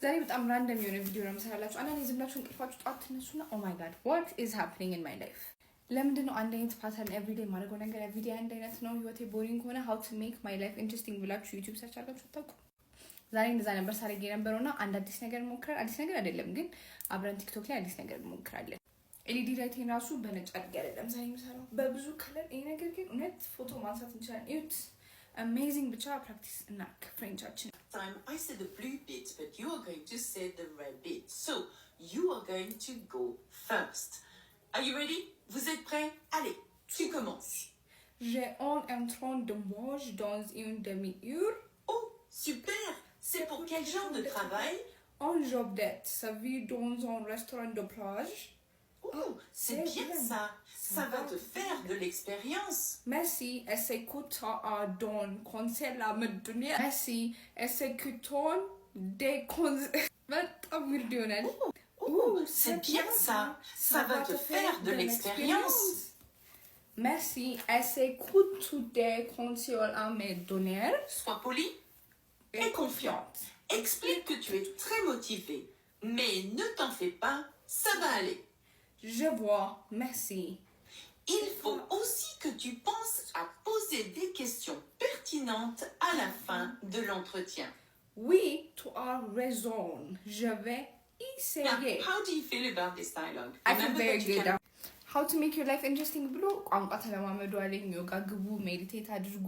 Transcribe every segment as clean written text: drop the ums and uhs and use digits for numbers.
ዛሬ በጣም ራንደም የሆነ ቪዲዮ ነው የምሰራላችሁ። አንዳንዴ ዝም ብላችሁ እንቅልፋችሁ ጧት ትነሱና ኦ ማይ ጋድ what is happening in my life ለምንድን ነው አንድ አይነት ፓተርን ኤቭሪዴይ ማድረገው ነገር ኤቭሪዴይ አንድ አይነት ነው ህይወቴ ቦሪንግ ሆነ how to make my life interesting ብላችሁ ዩቲዩብ ሰርች አድርጋችሁ ታውቁ? ዛሬ እንደዛ ነበር ሳረግ የነበረውና አንድ አዲስ ነገር ሞክራል። አዲስ ነገር አይደለም ግን አብረን ቲክቶክ ላይ አዲስ ነገር ሞክራለን። ኤልኢዲ ላይቴን ራሱ በነጭ አድርጌ አይደለም ዛሬ የምሰራው በብዙ ከለር። ይሄ ነገር ግን እውነት ፎቶ ማንሳት እንችላለን። እዩት amazing ብቻ ፕራክቲስ እና ፍሬንቻችን time I said the blue bit but you are going to say the red bit, so you are going to go first. Are you ready? Vous êtes prêts? Allez, tu commences. J'ai un train de mange dans une demi-heure. Oh, super. C'est pour quel genre de travail? Un job d'aide, ça vit dans un restaurant de plage. Oh, c'est bien ça. Ça va te faire de l'expérience. Merci, est-ce que tu as donné conseil à me donner? Merci, est-ce que tu as des conseils? Oh, c'est bien ça. Ça va te faire de l'expérience. Merci, est-ce que tu as des conseils à me donner? Sois poli et confiante. Explique que tu es très motivée. Mais ne t'en fais pas, ça va aller. Je vois, merci. Il faut aussi que tu penses à poser des questions pertinentes à la fin de l'entretien. Oui, tu as raison. Je vais essayer. Now, how do you feel about this dialogue? I feel Remember very that you good. How to make your life interesting ብሎ ቋንቋ ተለማመዱ አለኝ። ዮጋ ግቡ፣ ሜዲቴት አድርጉ፣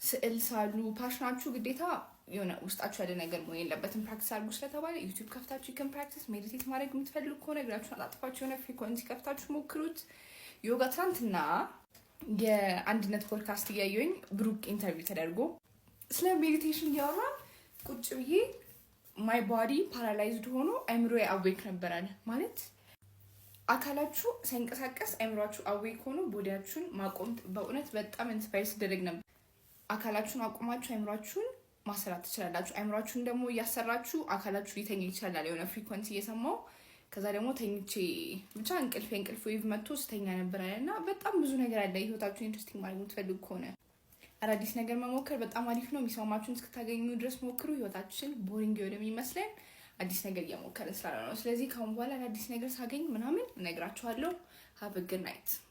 ስዕል ሳሉ። ፓሽናችሁ ግዴታ የሆነ ውስጣችሁ ያለ ነገር መሆን የለበትም። ፕራክቲስ አድርጉ ስለተባለ ዩቲዩብ ከፍታችሁ ይከን ፕራክቲስ ሜዲቴት ማድረግ የምትፈልጉ ከሆነ እግራችሁን አጣጥፋችሁ የሆነ ፍሪኮንሲ ከፍታችሁ ሞክሩት። ዮጋ ትናንትና የአንድነት ፖድካስት እያየሁኝ ብሩክ ኢንተርቪው ተደርጎ ስለ ሜዲቴሽን እያወራን ቁጭ ብዬ ማይ ቦዲ ፓራላይዝድ ሆኖ አይምሮዬ አዌክ ነበራል። ማለት አካላችሁ ሳይንቀሳቀስ አይምሮአችሁ አዌክ ሆኖ ቦዲያችሁን ማቆም በእውነት በጣም ኢንስፓየር ሲደረግ ነበር። አካላችሁን አቆማችሁ አይምሮአችሁን ማሰራት ትችላላችሁ። አይምሮአችሁን ደግሞ እያሰራችሁ አካላችሁ ሊተኛ ይችላል። የሆነ ፍሪኮንሲ እየሰማው ከዛ ደግሞ ተኝቼ ብቻ እንቅልፍ ዌቭ መጥቶ ስተኛ ነበር አይደልና በጣም ብዙ ነገር አለ። ህይወታችሁን ኢንትረስቲንግ ማድረግ የምትፈልጉ ከሆነ አዳዲስ ነገር መሞከር በጣም አሪፍ ነው። የሚሰማችሁን እስክታገኙ ድረስ ሞክሩ። ህይወታችን ቦሪንግ ወደሚመስለን አዲስ ነገር እየሞከርን ስላለ ነው። ስለዚህ ካሁን በኋላ አዲስ ነገር ሳገኝ ምናምን እነግራችኋለሁ። have a good night